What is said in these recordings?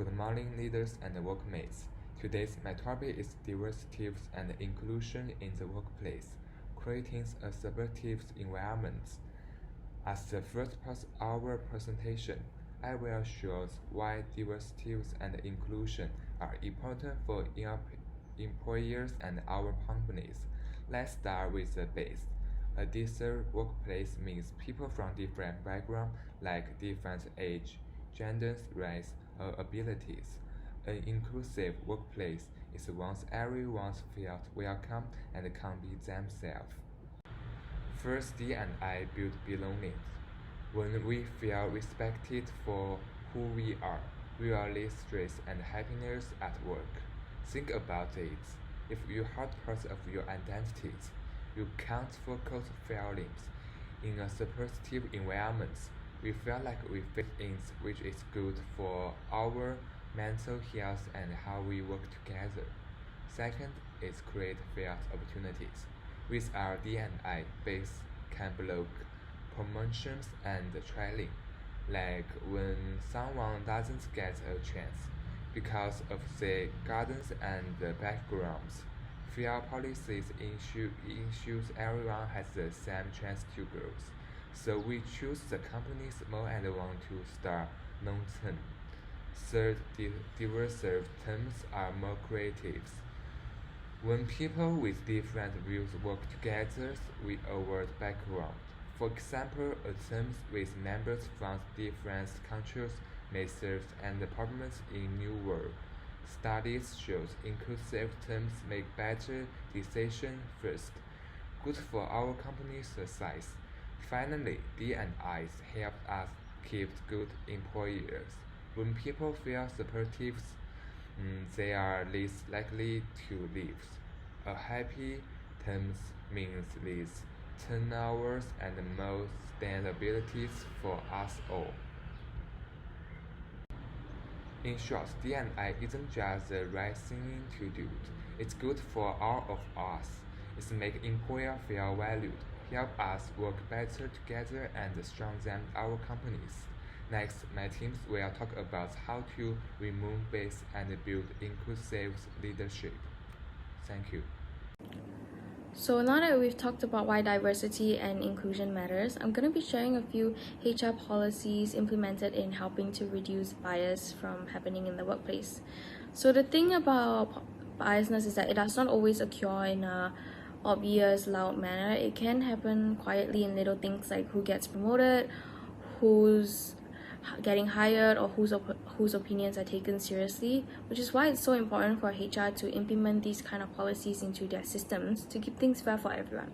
Good morning, leaders and workmates. Today's my topic is diversity and inclusion in the workplace, creating a supportive environment. As the first part of our presentation, I will show why diversity and inclusion are important for employers and our companies. Let's start with the base. A diverse workplace means people from different backgrounds, like different age, genders, race, or abilities. An inclusive workplace is one everyone feels welcome and can be themselves. First, D and I build belonging. When we feel respected for who we are, we will less stress and happiness at work. Think about it. If you hurt part of your identity, you can't focus feelings. In a supportive environment, we feel like we fit in, which is good for our mental health and how we work together. Second is create fair opportunities. With our D&I base can block promotions and training, like when someone doesn't get a chance because of the guidance and the backgrounds. Fair policies ensures everyone has the same chance to grow. So we choose the companies more and want to start long-term. Third, diverse teams are more creative. When people with different views work together, we avoid background. For example, a team with members from different countries may serve and problems in new world. Studies show inclusive teams make better decisions first, good for our company's success. Finally, D&Is help us keep good employers. When people feel supportive, they are less likely to leave. A happy team means less turnovers and more stability for us all. In short, D&I isn't just the right thing to do. It's good for all of us. It makes employers feel valued, help us work better together, and strengthen our companies. Next, my teams will talk about how to remove bias and build inclusive leadership. Thank you. So now that we've talked about why diversity and inclusion matters, I'm going to be sharing a few HR policies implemented in helping to reduce bias from happening in the workplace. So the thing about biasness is that it does not always occur in a obvious, loud manner. It can happen quietly in little things like who gets promoted, who's getting hired, or whose opinions are taken seriously, which is why it's so important for HR to implement these kind of policies into their systems to keep things fair for everyone.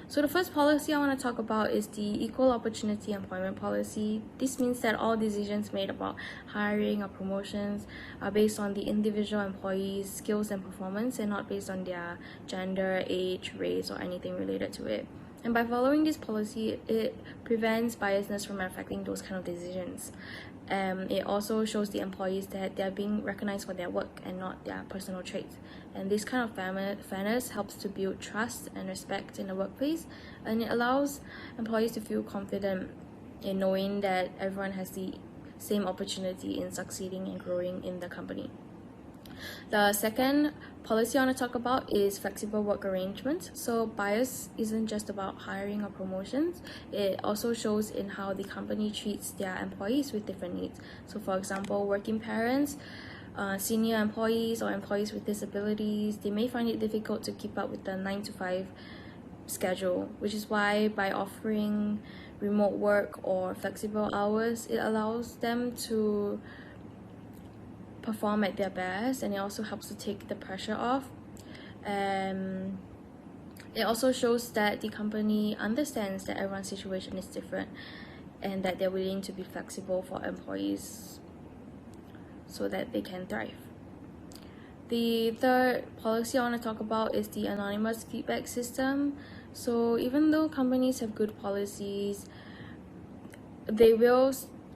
So the first policy I want to talk about is the Equal Opportunity Employment Policy. This means that all decisions made about hiring or promotions are based on the individual employee's skills and performance and not based on their gender, age, race, or anything related to it. And by following this policy, it prevents biasness from affecting those kind of decisions. It also shows the employees that they're being recognized for their work and not their personal traits. And this kind of fairness helps to build trust and respect in the workplace, and it allows employees to feel confident in knowing that everyone has the same opportunity in succeeding and growing in the company. The second policy I want to talk about is flexible work arrangements. So bias isn't just about hiring or promotions. It also shows in how the company treats their employees with different needs. So for example, working parents, senior employees, or employees with disabilities, they may find it difficult to keep up with the 9 to 5 schedule, which is why by offering remote work or flexible hours, it allows them to perform at their best, and it also helps to take the pressure off. It also shows that the company understands that everyone's situation is different and that they're willing to be flexible for employees so that they can thrive. The third policy I want to talk about is the anonymous feedback system. So even though companies have good policies,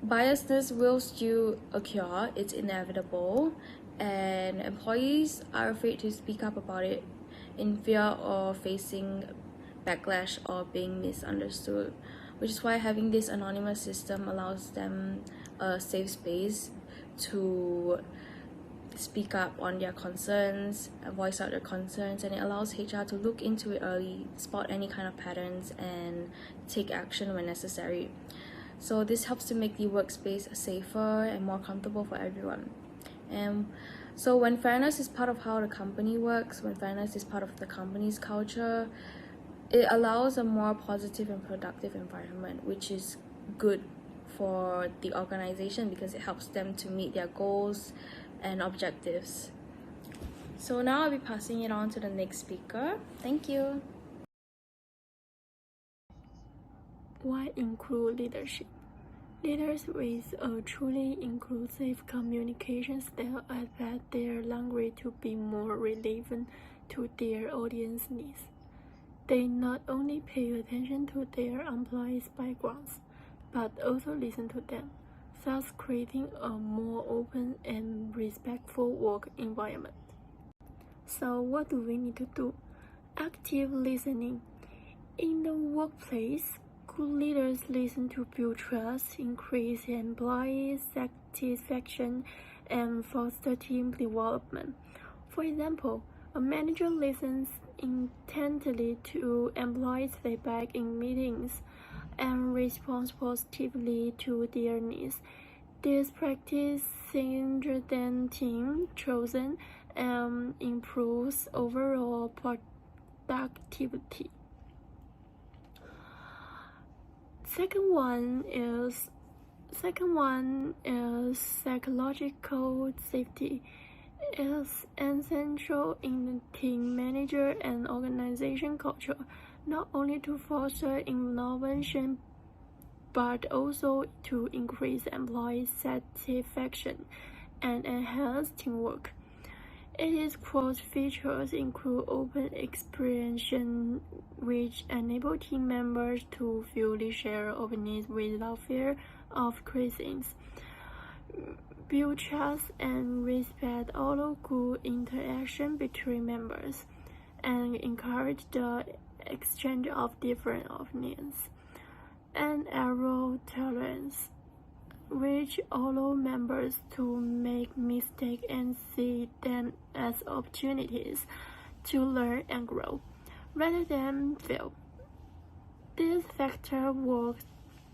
biasness will still occur. It's inevitable, and employees are afraid to speak up about it in fear of facing backlash or being misunderstood, which is why having this anonymous system allows them a safe space to speak up on their concerns, voice out their concerns, and it allows HR to look into it early, spot any kind of patterns, and take action when necessary. So this helps to make the workspace safer and more comfortable for everyone. And so when fairness is part of how the company works, when fairness is part of the company's culture, it allows a more positive and productive environment, which is good for the organization because it helps them to meet their goals and objectives. So now I'll be passing it on to the next speaker. Thank you. Why include leadership? Leaders with a truly inclusive communication style adapt their language to be more relevant to their audience needs. They not only pay attention to their employees' backgrounds, but also listen to them, thus creating a more open and respectful work environment. So what do we need to do? Active listening. In the workplace, good leaders listen to build trust, increase employee satisfaction, and foster team development. For example, a manager listens intently to employees' feedback in meetings and responds positively to their needs. This practice strengthens team chosen and improves overall productivity. Second one is psychological safety. Is essential in the team manager and organization culture, not only to foster innovation, but also to increase employee satisfaction and enhance teamwork. Its core features include open expression, which enable team members to freely share opinions without fear of criticism, build trust and respect, allow good interaction between members, and encourage the exchange of different opinions, and error tolerance, which allow members to make mistakes and see them as opportunities to learn and grow, rather than fail. These factors work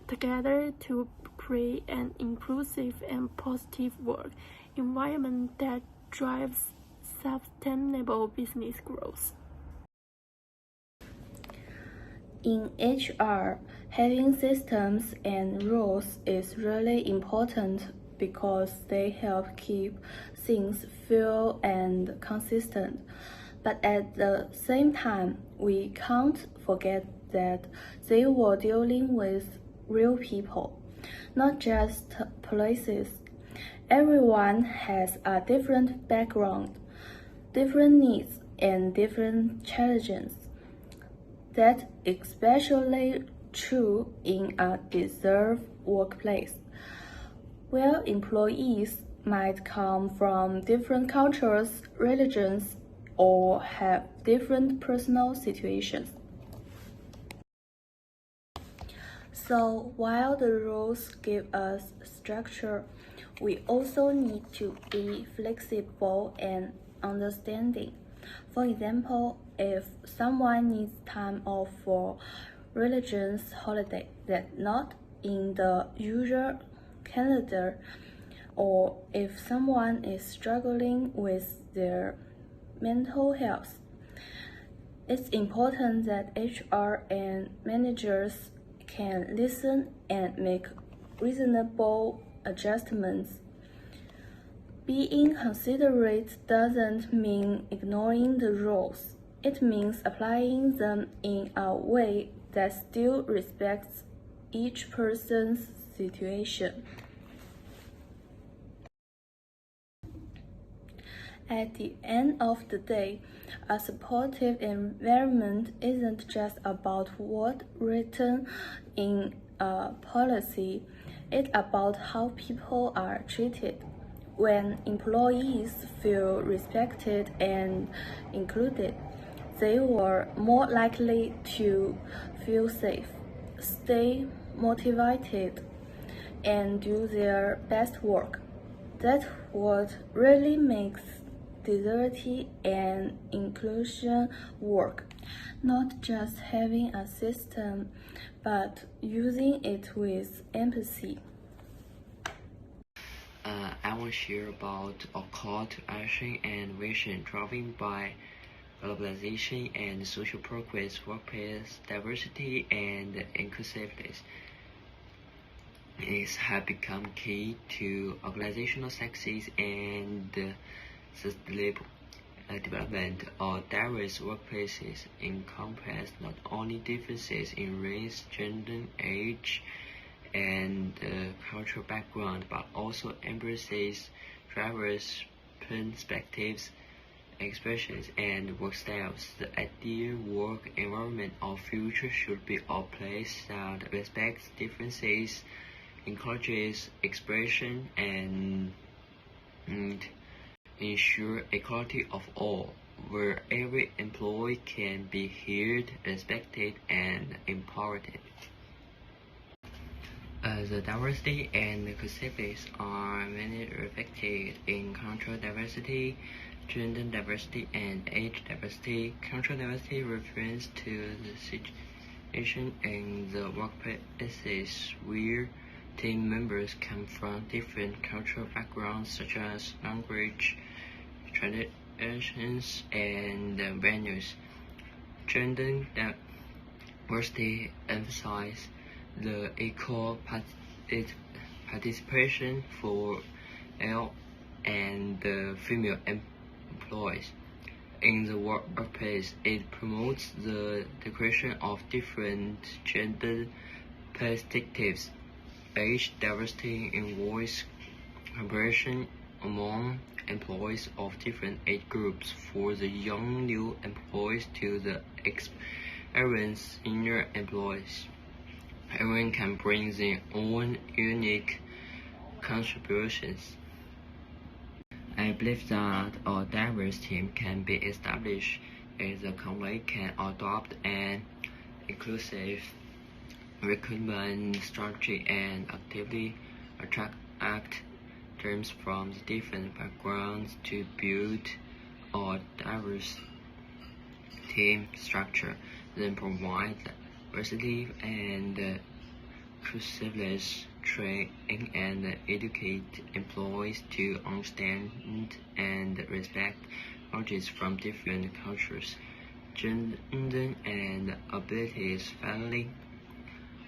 together to create an inclusive and positive work environment that drives sustainable business growth. In HR, having systems and rules is really important because they help keep things fair and consistent. But at the same time, we can't forget that they were dealing with real people, not just places. Everyone has a different background, different needs, and different challenges. That's especially true in a diverse workplace, where employees might come from different cultures, religions, or have different personal situations. So while the rules give us structure, we also need to be flexible and understanding. For example, if someone needs time off for religious holiday that's not in the usual calendar, or if someone is struggling with their mental health, it's important that HR and managers can listen and make reasonable adjustments. Being considerate doesn't mean ignoring the rules. It means applying them in a way that still respects each person's situation. At the end of the day, a supportive environment isn't just about what's written in a policy, it's about how people are treated. When employees feel respected and included, they were more likely to feel safe, stay motivated, and do their best work. That's what really makes diversity and inclusion work. Not just having a system, but using it with empathy. I will share about a call to action and vision driven by globalization and social progress, workplace diversity and inclusiveness. It has become key to organizational success and sustainable development. Of diverse workplaces encompass not only differences in race, gender, age, and cultural background, but also embraces diverse perspectives, expressions, and work styles. The ideal work environment of future should be a place that respects differences, encourages expression, and ensure equality of all, where every employee can be heard, respected, and empowered. The diversity and inclusiveness are mainly reflected in cultural diversity, gender diversity, and age diversity. Cultural diversity refers to the situation in the workplaces where team members come from different cultural backgrounds such as language, traditions, and values. Gender diversity emphasizes the equal participation for male and female employees in the workplace. It promotes the integration of different gender perspectives. Age diversity involves collaboration among employees of different age groups, for the young new employees to the experienced senior employees. Everyone can bring their own unique contributions. I believe that a diverse team can be established if the company can adopt an inclusive recruitment strategy and actively attract teams from different backgrounds to build a diverse team structure, then provide diversity and inclusiveness training and educate employees to understand and respect cultures from different cultures, gender, and abilities. Finally,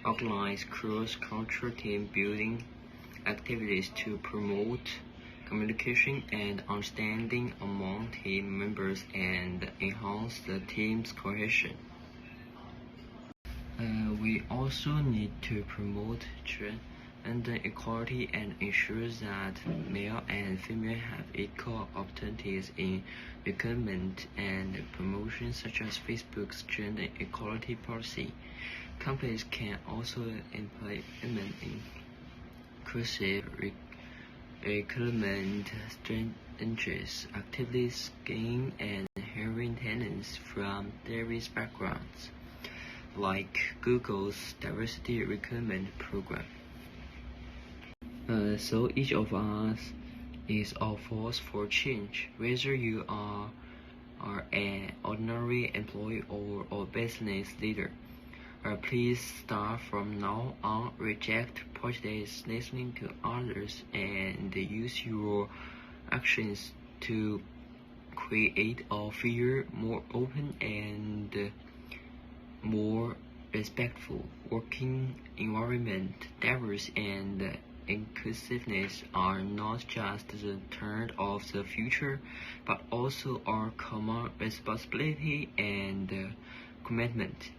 organize cross-cultural team building activities to promote communication and understanding among team members and enhance the team's cohesion. We also need to promote gender equality and ensure that male and female have equal opportunities in recruitment and promotion, such as Facebook's gender equality policy. Companies can also implement inclusive recruitment strategies, actively screening and hiring talents from diverse backgrounds, like Google's diversity recruitment program. So each of us is a force for change, whether you are an ordinary employee or a business leader. Please start from now on, reject prejudice, listening to others, and use your actions to create a fairer, more open, and more respectful working environment. Diversity and inclusiveness are not just the trend of the future, but also our common responsibility and commitment.